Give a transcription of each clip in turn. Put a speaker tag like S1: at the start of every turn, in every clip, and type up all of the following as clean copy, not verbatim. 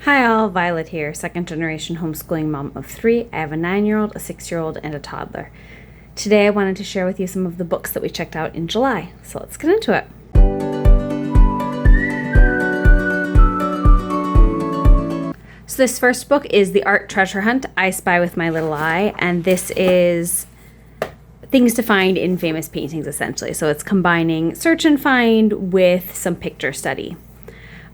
S1: Hi all, Violet here, second generation homeschooling mom of 3. I have a 9-year-old, a 6-year-old, and a toddler. Today I wanted to share with you some of the books that we checked out in July, so let's get into it. So this first book is The Art Treasure Hunt, I Spy with My Little Eye, and this is things to find in famous paintings essentially. So it's combining search and find with some picture study.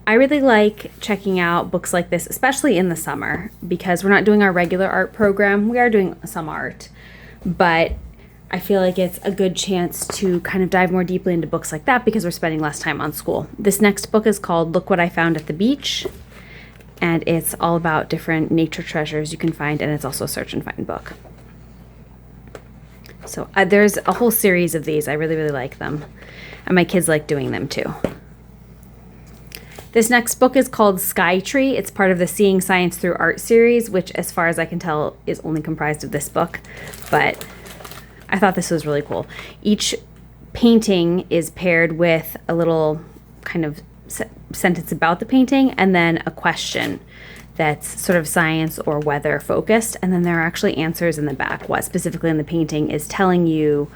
S1: I really like checking out books like this, especially in the summer, because we're not doing our regular art program. We are doing some art, but I feel like it's a good chance to kind of dive more deeply into books like that because we're spending less time on school. This next book is called Look What I Found at the Beach, and it's all about different nature treasures you can find, and it's also a search and find book. So there's a whole series of these. I really, really like them, and my kids like doing them too. This next book is called Sky Tree. It's part of the Seeing Science Through Art series, which as far as I can tell is only comprised of this book, but I thought this was really cool. Each painting is paired with a little kind of sentence about the painting and then a question that's sort of science or weather focused, and then there are actually answers in the back. What specifically in the painting is telling you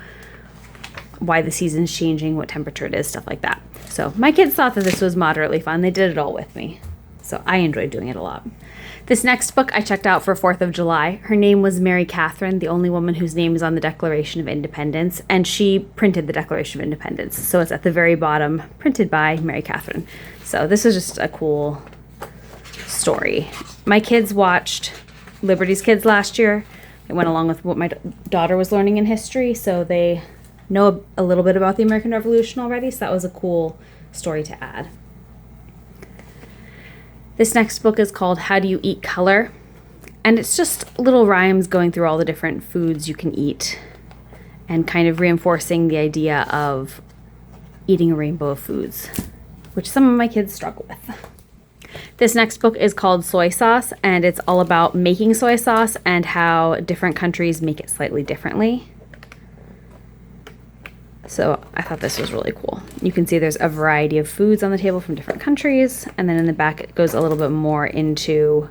S1: why the season's changing, what temperature it is, stuff like that. So my kids thought that this was moderately fun. They did it all with me. So I enjoyed doing it a lot. This next book I checked out for 4th of July. Her name was Mary Catherine, the only woman whose name is on the Declaration of Independence, and she printed the Declaration of Independence. So it's at the very bottom, printed by Mary Catherine. So this is just a cool story. My kids watched Liberty's Kids last year. It went along with what my daughter was learning in history, so they know a little bit about the American Revolution already, so that was a cool story to add. This next book is called How Do You Eat Color? And it's just little rhymes going through all the different foods you can eat and kind of reinforcing the idea of eating a rainbow of foods, which some of my kids struggle with. This next book is called Soy Sauce, and it's all about making soy sauce and how different countries make it slightly differently. So I thought this was really cool. You can see there's a variety of foods on the table from different countries, and then in the back it goes a little bit more into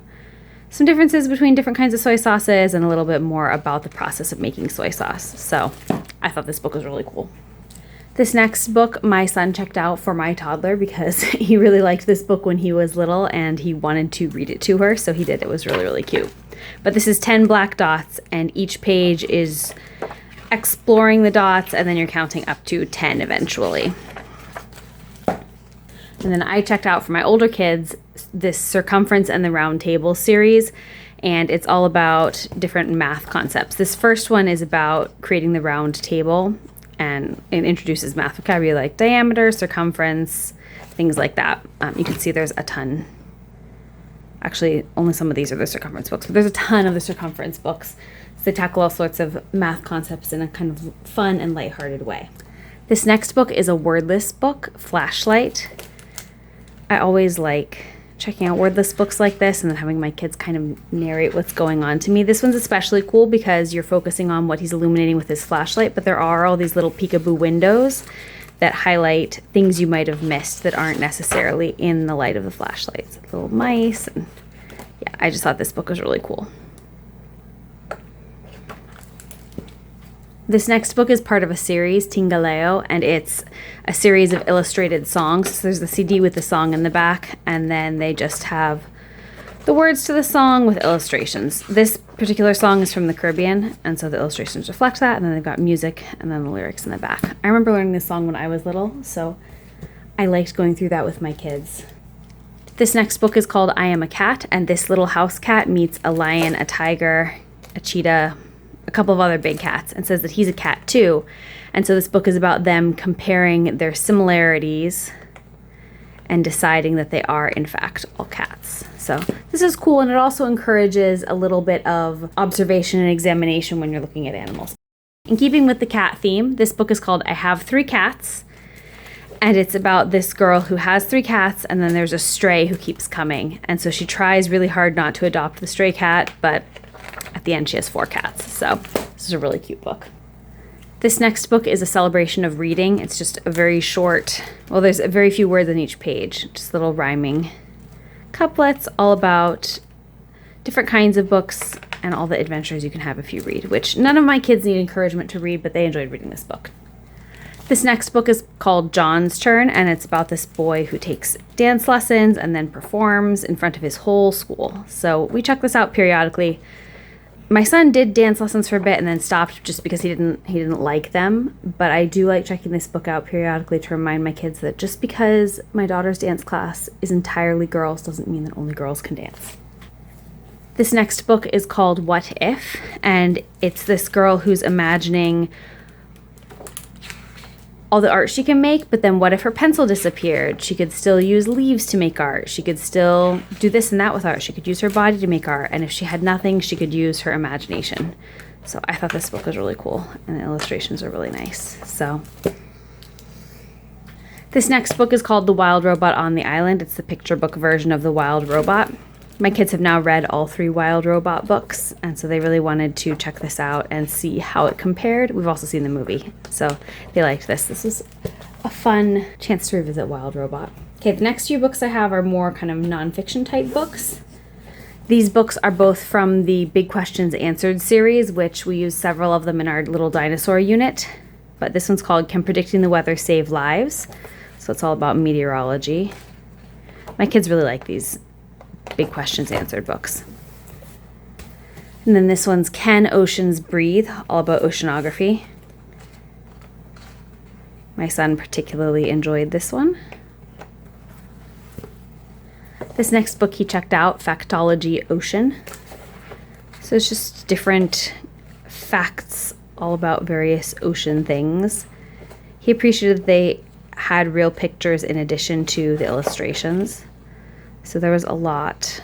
S1: some differences between different kinds of soy sauces and a little bit more about the process of making soy sauce. So I thought this book was really cool. This next book my son checked out for my toddler because he really liked this book when he was little and he wanted to read it to her, so he did. It was really, really cute. But this is 10 black dots, and each page is exploring the dots, and then you're counting up to 10 eventually. And then I checked out for my older kids this Circumference and the Round Table series, and it's all about different math concepts. This first one is about creating the round table, and it introduces math vocabulary like diameter, circumference, things like that. You can see there's a ton. Actually, only some of these are the circumference books, but there's a ton of the circumference books. So they tackle all sorts of math concepts in a kind of fun and lighthearted way. This next book is a wordless book, Flashlight. I always like checking out wordless books like this and then having my kids kind of narrate what's going on to me. This one's especially cool because you're focusing on what he's illuminating with his flashlight, but there are all these little peekaboo windows that highlight things you might have missed that aren't necessarily in the light of the flashlights. Little mice, and yeah, I just thought this book was really cool. This next book is part of a series, Tingalo, and it's a series of illustrated songs. So there's the CD with the song in the back, and then they just have the words to the song with illustrations. This particular song is from the Caribbean, and so the illustrations reflect that, and then they've got music and then the lyrics in the back. I remember learning this song when I was little, so I liked going through that with my kids. This next book is called I Am a Cat, and this little house cat meets a lion, a tiger, a cheetah, a couple of other big cats, and says that he's a cat too. And so this book is about them comparing their similarities and deciding that they are in fact all cats. So this is cool, and it also encourages a little bit of observation and examination when you're looking at animals. In keeping with the cat theme, this book is called I Have 3 Cats, and it's about this girl who has 3 cats, and then there's a stray who keeps coming, and so she tries really hard not to adopt the stray cat, but at the end she has 4 cats. So this is a really cute book. This next book is a celebration of reading. It's just a very short, well, there's very few words on each page, just little rhyming couplets, all about different kinds of books and all the adventures you can have if you read, which none of my kids need encouragement to read, but they enjoyed reading this book. This next book is called John's Turn, and it's about this boy who takes dance lessons and then performs in front of his whole school. So we check this out periodically. My son did dance lessons for a bit and then stopped just because he didn't like them, but I do like checking this book out periodically to remind my kids that just because my daughter's dance class is entirely girls doesn't mean that only girls can dance. This next book is called What If, and it's this girl who's imagining all the art she can make, but then what if her pencil disappeared? She could still use leaves to make art. She could still do this and that with art. She could use her body to make art. And if she had nothing, she could use her imagination. So I thought this book was really cool, and the illustrations are really nice. So this next book is called The Wild Robot on the Island. It's the picture book version of The Wild Robot. My kids have now read all 3 Wild Robot books, and so they really wanted to check this out and see how it compared. We've also seen the movie, so they liked this. This was a fun chance to revisit Wild Robot. Okay, the next few books I have are more kind of nonfiction type books. These books are both from the Big Questions Answered series, which we use several of them in our little dinosaur unit. But this one's called Can Predicting the Weather Save Lives? So it's all about meteorology. My kids really like these Big Questions Answered books. And then this one's Can Oceans Breathe? All about oceanography. My son particularly enjoyed this one. This next book he checked out, Factology Ocean. So it's just different facts all about various ocean things. He appreciated that they had real pictures in addition to the illustrations. So there was a lot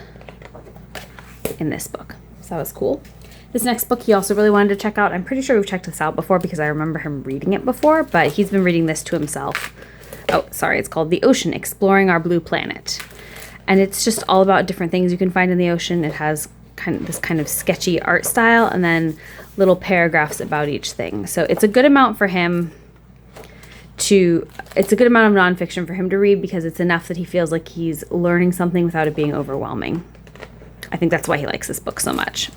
S1: in this book. So that was cool. This next book he also really wanted to check out. I'm pretty sure we've checked this out before because I remember him reading it before, but he's been reading this to himself. Oh, sorry, it's called The Ocean, Exploring Our Blue Planet. And it's just all about different things you can find in the ocean. It has this kind of sketchy art style and then little paragraphs about each thing. So it's a good amount for him it's a good amount of nonfiction for him to read because it's enough that he feels like he's learning something without it being overwhelming. I think that's why he likes this book so much.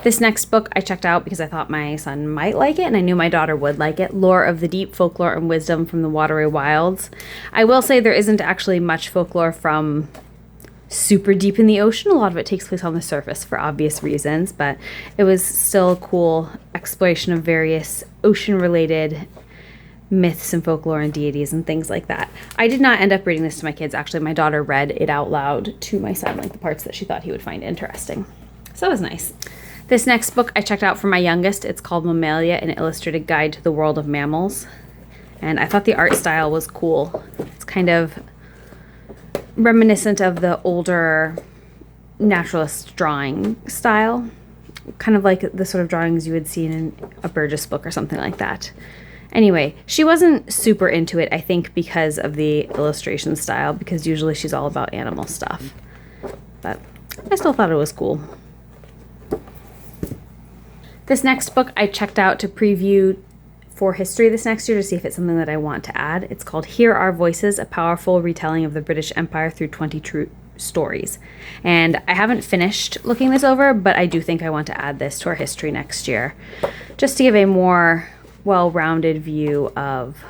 S1: This next book I checked out because I thought my son might like it and I knew my daughter would like it. Lore of the Deep, Folklore and Wisdom from the Watery Wilds. I will say there isn't actually much folklore from super deep in the ocean. A lot of it takes place on the surface for obvious reasons, but it was still a cool exploration of various ocean-related myths and folklore and deities and things like that. I did not end up reading this to my kids. Actually, my daughter read it out loud to my son, like the parts that she thought he would find interesting. So that was nice. This next book I checked out for my youngest. It's called Malia, an Illustrated Guide to the World of Mammals. And I thought the art style was cool. It's kind of reminiscent of the older naturalist drawing style, kind of like the sort of drawings you would see in a Burgess book or something like that. Anyway, she wasn't super into it, I think, because of the illustration style, because usually she's all about animal stuff. But I still thought it was cool. This next book I checked out to preview for history this next year to see if it's something that I want to add. It's called Hear Our Voices, a powerful retelling of the British Empire through 20 true stories. And I haven't finished looking this over, but I do think I want to add this to our history next year, just to give a more well-rounded view of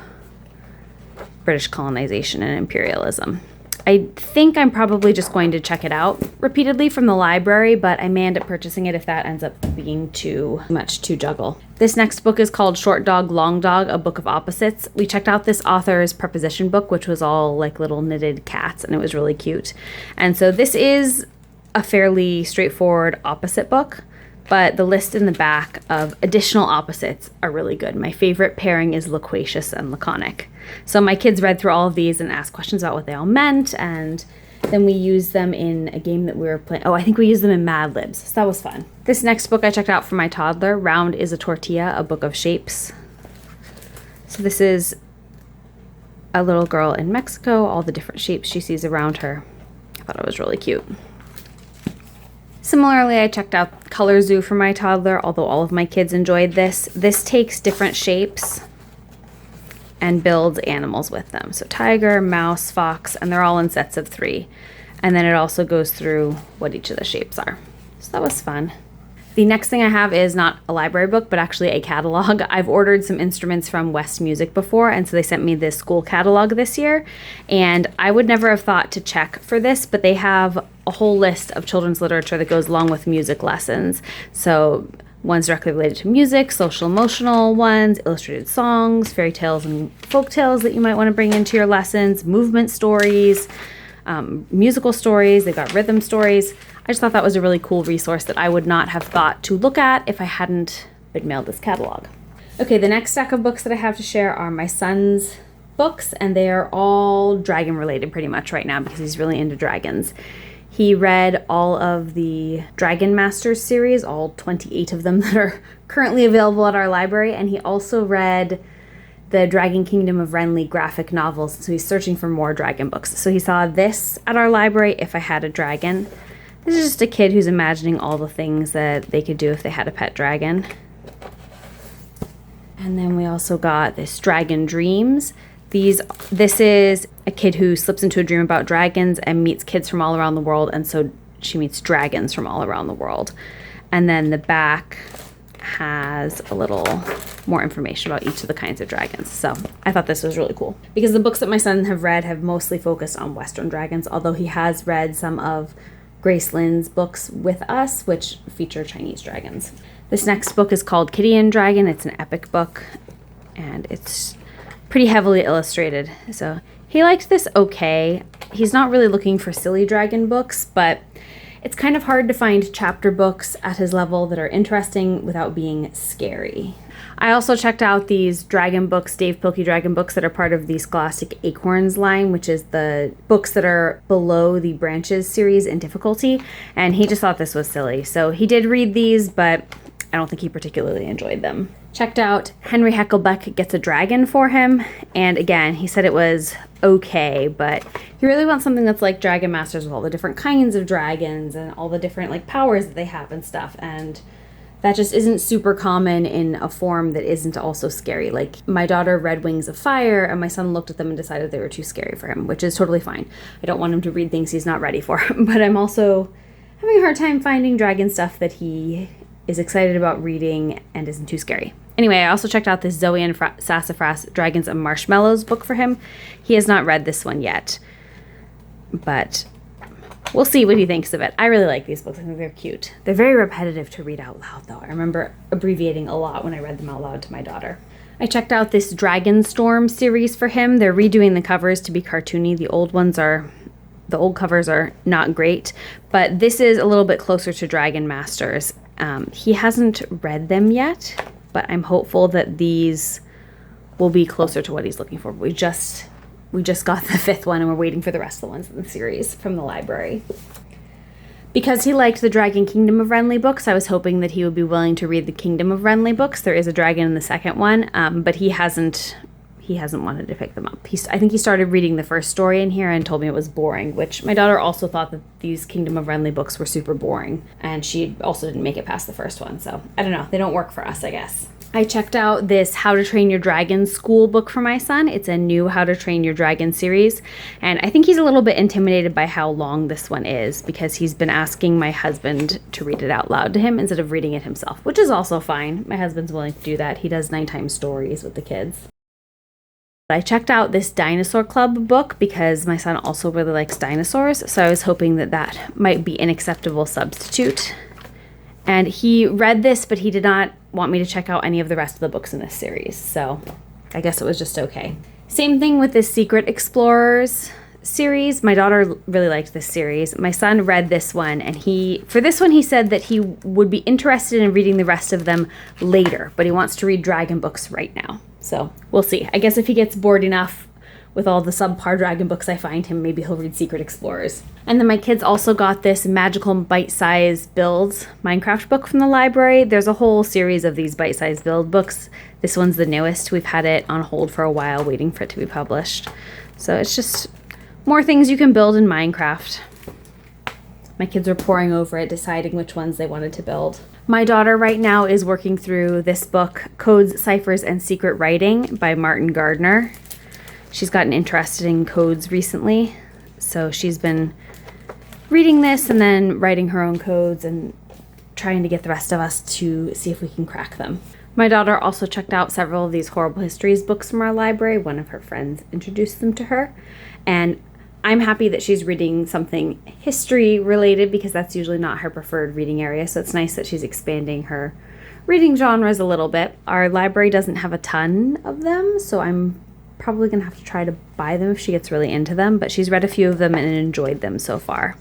S1: British colonization and imperialism. I think I'm probably just going to check it out repeatedly from the library, but I may end up purchasing it if that ends up being too much to juggle. This next book is called Short Dog, Long Dog, A Book of Opposites. We checked out this author's preposition book, which was all like little knitted cats, and it was really cute. And so this is a fairly straightforward opposite book, but the list in the back of additional opposites are really good. My favorite pairing is loquacious and laconic. So my kids read through all of these and asked questions about what they all meant, and then we used them in a game that we were playing. Oh, I think we used them in Mad Libs, so that was fun. This next book I checked out for my toddler, Round is a Tortilla, A Book of Shapes. So this is a little girl in Mexico, all the different shapes she sees around her. I thought it was really cute. Similarly, I checked out Color Zoo for my toddler, although all of my kids enjoyed this. This takes different shapes and builds animals with them. So tiger, mouse, fox, and they're all in sets of 3. And then it also goes through what each of the shapes are. So that was fun. The next thing I have is not a library book, but actually a catalog. I've ordered some instruments from West Music before, and so they sent me this school catalog this year. And I would never have thought to check for this, but they have a whole list of children's literature that goes along with music lessons. So ones directly related to music, social emotional ones, illustrated songs, fairy tales and folk tales that you might want to bring into your lessons, movement stories, musical stories. They've got rhythm stories. I just thought that was a really cool resource that I would not have thought to look at if I hadn't been mailed this catalog. Okay, the next stack of books that I have to share are my son's books, and they are all dragon related pretty much right now because he's really into dragons. He read all of the Dragon Masters series, all 28 of them that are currently available at our library, and he also read the Dragon Kingdom of Renly graphic novels, so he's searching for more dragon books. So he saw this at our library, If I Had a Dragon. This is just a kid who's imagining all the things that they could do if they had a pet dragon. And then we also got this Dragon Dreams. This is a kid who slips into a dream about dragons and meets kids from all around the world, and so she meets dragons from all around the world. And then the back has a little more information about each of the kinds of dragons. So I thought this was really cool because the books that my son have read have mostly focused on Western dragons, although he has read some of Grace Lynn's books with us, which feature Chinese dragons. This next book is called Kitty and Dragon. It's an epic book, and it's pretty heavily illustrated. So he liked this okay. He's not really looking for silly dragon books, but it's kind of hard to find chapter books at his level that are interesting without being scary. I also checked out these dragon books, Dave Pilkey dragon books, that are part of the Scholastic Acorns line, which is the books that are below the Branches series in difficulty, and he just thought this was silly. So he did read these, but I don't think he particularly enjoyed them. Checked out Henry Heckelbeck Gets a Dragon for him, and again, he said it was okay, but he really wants something that's like Dragon Masters with all the different kinds of dragons and all the different like powers that they have and stuff, and that just isn't super common in a form that isn't also scary. Like, my daughter read Wings of Fire, and my son looked at them and decided they were too scary for him, which is totally fine. I don't want him to read things he's not ready for, but I'm also having a hard time finding dragon stuff that he is excited about reading and isn't too scary. Anyway, I also checked out this Zoe and Sassafras Dragons and Marshmallows book for him. He has not read this one yet, but we'll see what he thinks of it. I really like these books. I think they're cute. They're very repetitive to read out loud, though. I remember abbreviating a lot when I read them out loud to my daughter. I checked out this Dragon Storm series for him. They're redoing the covers to be cartoony. The old covers are not great, but this is a little bit closer to Dragon Masters. He hasn't read them yet, but I'm hopeful that these will be closer to what he's looking for. We just got the 5th one, and we're waiting for the rest of the ones in the series from the library. Because he liked the Dragon Kingdom of Renly books, I was hoping that he would be willing to read the Kingdom of Renly books. There is a dragon in the second one, but he hasn't wanted to pick them up. I think he started reading the first story in here and told me it was boring, which my daughter also thought that these Kingdom of Renly books were super boring, and she also didn't make it past the first one. So I don't know. They don't work for us, I guess. I checked out this How to Train Your Dragon school book for my son. It's a new How to Train Your Dragon series, and I think he's a little bit intimidated by how long this one is because he's been asking my husband to read it out loud to him instead of reading it himself, which is also fine. My husband's willing to do that. He does nighttime stories with the kids. I checked out this Dinosaur Club book because my son also really likes dinosaurs, so I was hoping that that might be an acceptable substitute. And he read this, but he did not want me to check out any of the rest of the books in this series, so I guess it was just okay. Same thing with this Secret Explorers series. My daughter really liked this series. My son read this one, and for this one he said that he would be interested in reading the rest of them later, but he wants to read dragon books right now. So we'll see. I guess if he gets bored enough with all the subpar dragon books I find him, maybe he'll read Secret Explorers. And then my kids also got this Magical Bite-Size Builds Minecraft book from the library. There's a whole series of these bite-size build books. This one's the newest. We've had it on hold for a while waiting for it to be published. So it's just more things you can build in Minecraft. My kids were poring over it, deciding which ones they wanted to build. My daughter right now is working through this book, Codes, Ciphers, and Secret Writing by Martin Gardner. She's gotten interested in codes recently, so she's been reading this and then writing her own codes and trying to get the rest of us to see if we can crack them. My daughter also checked out several of these Horrible Histories books from our library. One of her friends introduced them to her, and I'm happy that she's reading something history related because that's usually not her preferred reading area. So it's nice that she's expanding her reading genres a little bit. Our library doesn't have a ton of them, so I'm probably going to have to try to buy them if she gets really into them, but she's read a few of them and enjoyed them so far.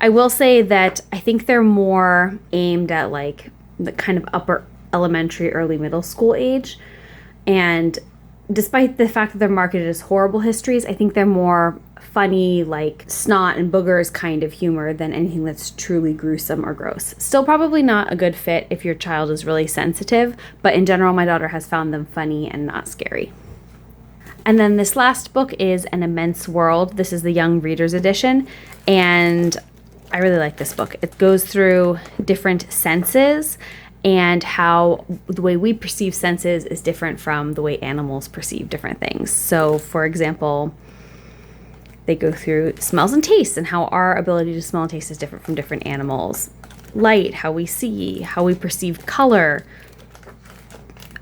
S1: I will say that I think they're more aimed at like the kind of upper elementary, early middle school age. And despite the fact that they're marketed as horrible histories, I think they're more funny, like snot and boogers kind of humor than anything that's truly gruesome or gross. Still probably not a good fit if your child is really sensitive, but in general, my daughter has found them funny and not scary. And then this last book is An Immense World. This is the Young Readers Edition, and I really like this book. It goes through different senses and how the way we perceive senses is different from the way animals perceive different things. So, for example, they go through smells and tastes and how our ability to smell and taste is different from different animals. Light, how we see, how we perceive color.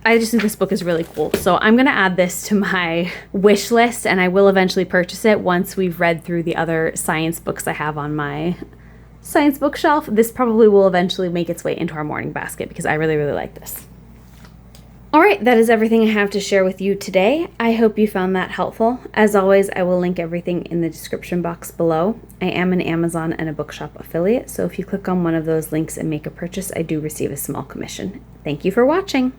S1: I just think this book is really cool. So I'm going to add this to my wish list, and I will eventually purchase it once we've read through the other science books I have on my science bookshelf. This probably will eventually make its way into our morning basket because I really, really like this. All right, that is everything I have to share with you today. I hope you found that helpful. As always, I will link everything in the description box below. I am an Amazon and a bookshop affiliate, so if you click on one of those links and make a purchase, I do receive a small commission. Thank you for watching.